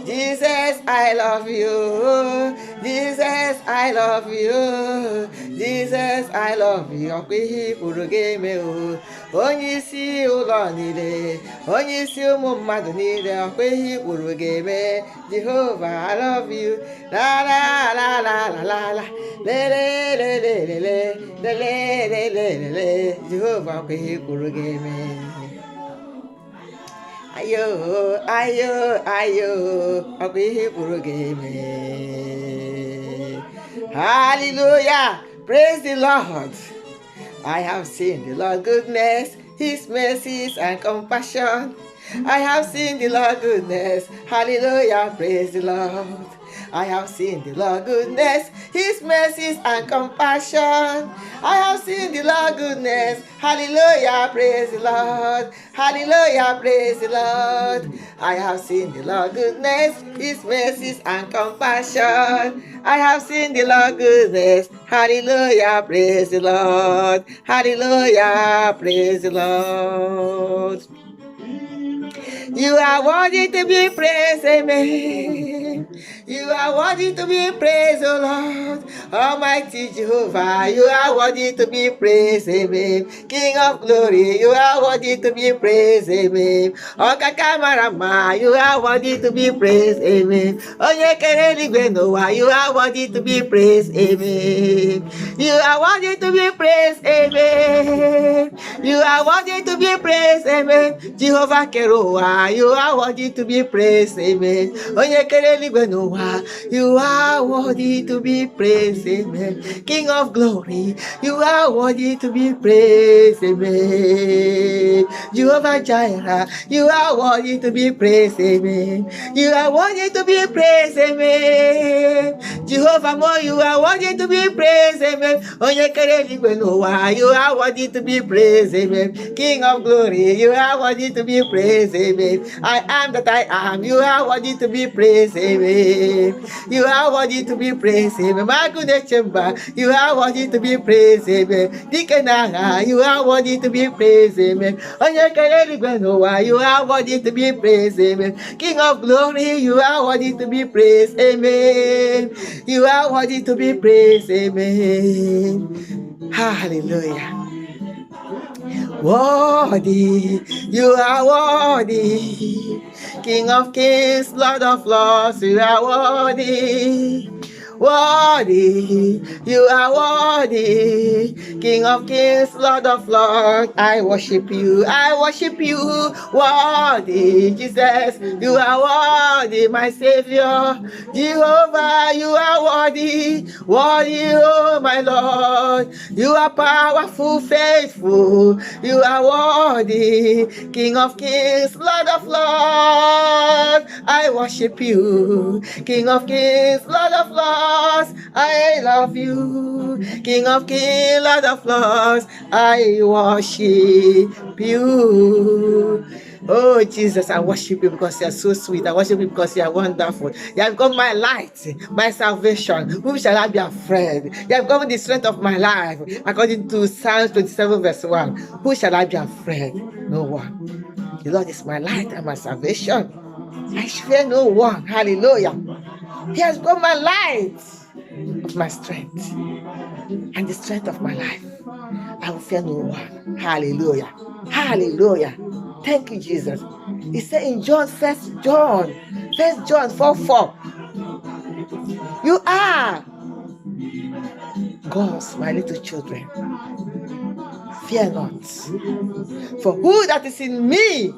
Jesus, I love you. Jesus, I love you. Jesus, I love you. Onye isi ụlọ niile, onye isi ụmụ mmadụ niile, ọkwa ihe ikpuru ga-eme. Jehovah, I love you. La la la la la la la. Le le le le le le le le le le le le. Jehovah, ọkwa ihe ikpuru ga-eme. Ayo, ayo, ayo, ọkwa ihe ikpuru ga-eme. Hallelujah! Praise the Lord. I have seen the Lord's goodness, His mercies and compassion. I have seen the Lord's goodness. Hallelujah, praise the Lord. I have seen the Lord's goodness, His mercies and compassion. I have seen the Lord's goodness. Hallelujah, praise the Lord. Hallelujah, praise the Lord. I have seen the Lord's goodness, His mercies and compassion. I have seen the Lord's goodness. Hallelujah, praise the Lord. Hallelujah, praise the Lord. You are worthy to be praised, amen. You are worthy to be praised, O Lord. Almighty Jehovah, you are worthy to be praised, amen. King of glory, you are worthy to be praised, amen. Okakamarama, you are worthy to be praised, amen. Onyekereligwenowa, you are worthy to be praised, amen. You are worthy to be praised, amen. You are worthy to be praised, amen. Jehovah Keroa, you are worthy to be praised, amen. Onyekereligwenowa, you are worthy to be praised, amen. King of glory, you are worthy to be praised, amen. Jehovah Jireh, you are worthy to be praised, amen. You are worthy to be praised, amen. Jehovah Mo, you are worthy to be praised, amen. Onyekereligwenowa, you are worthy to be praised, amen. King of glory, you are worthy to be praised, amen. I am that I am, you are worthy to be praised, amen. You are worthy to be praised, amen. My good chamber, you are worthy to be praised, amen. Dikenaga, you are worthy to be praised, amen. Onyekereligwenowa, you are worthy to be praised, amen. King of glory, you are worthy to be praised, amen. You are worthy to be praised, amen. Hallelujah. Worthy, you are worthy. King of kings, Lord of lords, you are worthy. Worthy, you are worthy. King of kings, Lord of lords, I worship you, I worship you. Worthy, Jesus, you are worthy, my Savior. Jehovah, you are worthy. Worthy, oh my Lord. You are powerful, faithful. You are worthy. King of kings, Lord of lords, I worship you. King of kings, Lord of lords, I love you. King of kings, Lord of lords, I worship you. Oh, Jesus, I worship you because you are so sweet. I worship you because you are wonderful. You have become my light, my salvation. Whom shall I be afraid? You have become the strength of my life. According to Psalms 27 verse 1. Who shall I be afraid? No one. The Lord is my light and my salvation. I fear no one. Hallelujah. He has become my light of my strength and the strength of my life. I will fear no one. Hallelujah. Hallelujah. Thank you, Jesus. He said in John, 1 John 4:4, you are God's, my little children. Fear not. For who that is in me,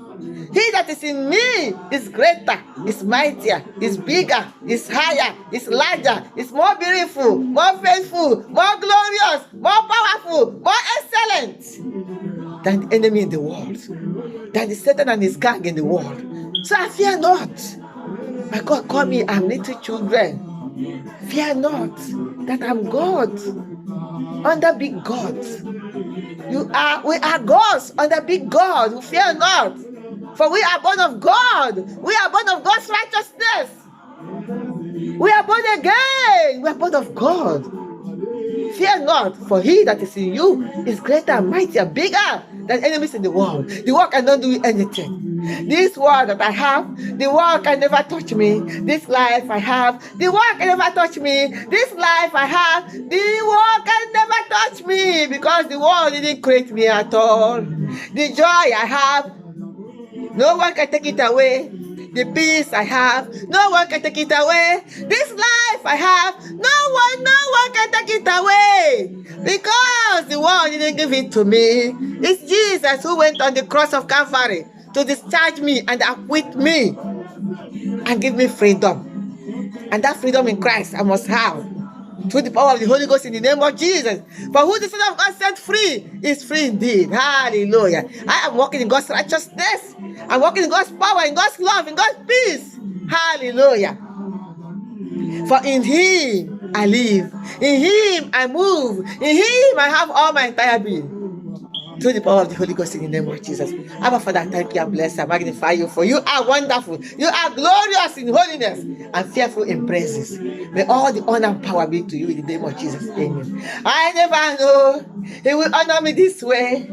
he that is in me is greater, is mightier, is bigger, is higher, is larger, is more beautiful, more faithful, more glorious, more powerful, more excellent than the enemy in the world, than the Satan and his gang in the world. So I fear not. My God called me, I'm little children. Fear not that I'm God, under big God. We are gods under big God who fear not. For we are born of God. We are born of God's righteousness. We are born again. We are born of God. Fear not, for he that is in you is greater and mightier, bigger than enemies in the world. The world cannot do anything. This world that I have, the world can never touch me. This life I have, the world can never touch me. This life I have, the world can never touch me, because the world didn't create me at all. The joy I have, no one can take it away. The peace I have, no one can take it away. This life I have, no one can take it away. Because the world didn't give it to me. It's Jesus who went on the cross of Calvary to discharge me and acquit me and give me freedom. And that freedom in Christ I must have through the power of the Holy Ghost in the name of Jesus. For who the Son of God set free is free indeed. Hallelujah. I am walking in God's righteousness. I'm walking in God's power, in God's love, in God's peace. Hallelujah. For in Him I live, in Him I move, in Him I have all my entire being. Through the power of the Holy Ghost in the name of Jesus. Abba Father, thank you and bless and magnify you, for you are wonderful. You are glorious in holiness and fearful in praises. May all the honor and power be to you in the name of Jesus. Amen. I never know He will honor me this way.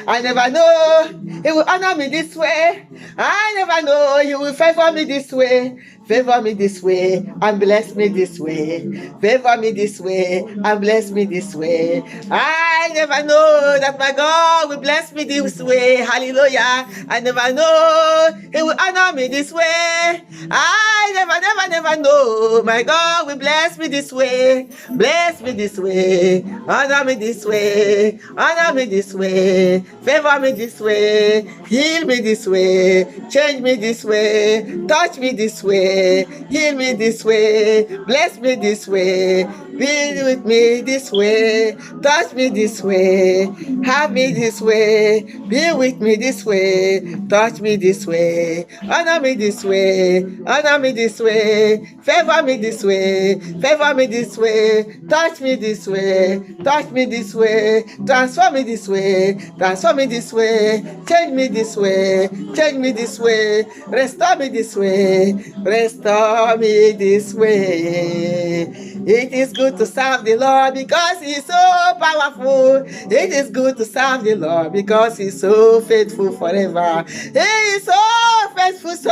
I never know He will honor me this way. I never know He will favor me this way. Favor me this way and bless me this way. Favor me this way and bless me this way. I never know that my God will bless me this way. Hallelujah. I never know He will honor me this way. I never know my God will bless me this way. Bless me this way. Honor me this way. Honor me this way. Favor me this way. Heal me this way. Change me this way. Touch me this way. Heal me this way, bless me this way, be with me this way, touch me this way, have me this way, be with me this way, touch me this way, honor me this way, honor me this way, favor me this way, favor me this way, touch me this way, touch me this way, transform me this way, transform me this way, change me this way, change me this way, restore me this way, restore me this way. It is good to serve the Lord because He's so powerful. It is good to serve the Lord because He's so faithful forever. He is so faithful, so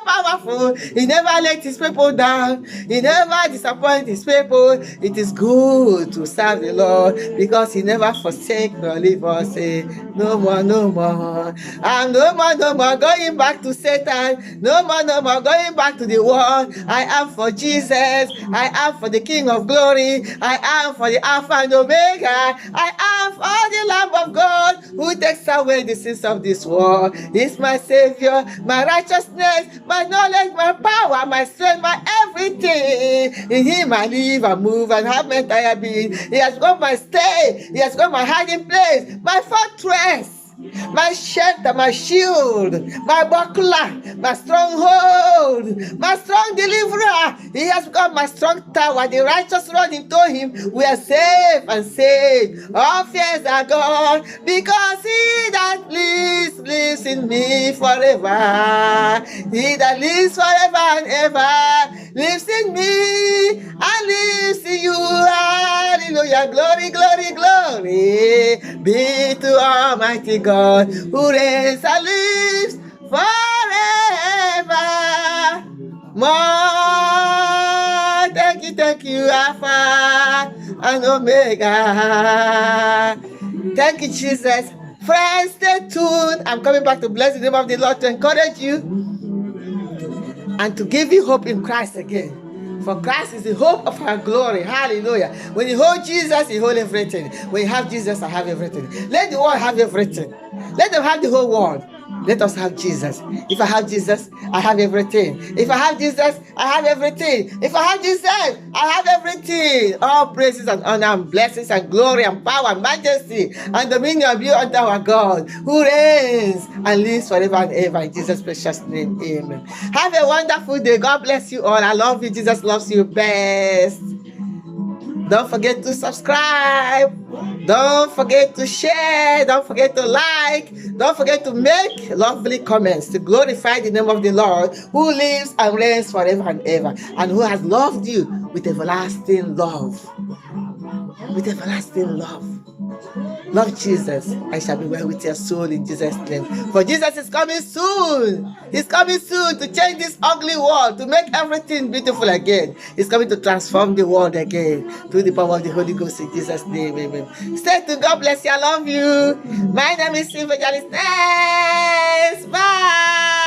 powerful. He never let His people down. He never disappoints His people. It is good to serve the Lord because He never forsake nor leave us. Say, no more, no more. I'm no more going back to Satan. No more going back to the world. I am for Jesus. I am for the King of glory. I am for the Alpha and Omega. I am for the Lamb of God who takes away the sins of this world. He's my Savior, my righteousness, my knowledge, my power, my strength, my everything. In Him I live and move and have my entire being. He has got my stay. He has got my hiding place, my fortress, my shelter, my shield, my buckler, my stronghold, my strong deliverer. He has become my strong tower. The righteous run into Him. We are safe and saved. All fears are gone because He that lives in me forever. He that lives forever and ever lives in me and lives in you. Hallelujah. Glory, glory, glory be to Almighty God who reigns and lives forever. More. Thank you, Alpha and Omega. Thank you, Jesus. Friends, stay tuned. I'm coming back to bless the name of the Lord to encourage you and to give you hope in Christ again. For Christ is the hope of our glory. Hallelujah. When you hold Jesus, you hold everything. When you have Jesus, I have everything. Let the world have everything. Let them have the whole world. Let us have Jesus. If I have Jesus, I have everything. If I have Jesus, I have everything. If I have Jesus, I have everything. All praises and honor and blessings and glory and power and majesty and dominion be unto our God who reigns and lives forever and ever. In Jesus' precious name, amen. Have a wonderful day. God bless you all. I love you. Jesus loves you best. Don't forget to subscribe. Don't forget to share. Don't forget to like. Don't forget to make lovely comments to glorify the name of the Lord, who lives and reigns forever and ever, and who has loved you with everlasting love. With everlasting love. Love Jesus, I shall be well with your soul in Jesus' name. For Jesus is coming soon. He's coming soon to change this ugly world, to make everything beautiful again. He's coming to transform the world again through the power of the Holy Ghost in Jesus' name. Amen. Stay tuned. God bless you. I love you. My name is Evangelist. Bye.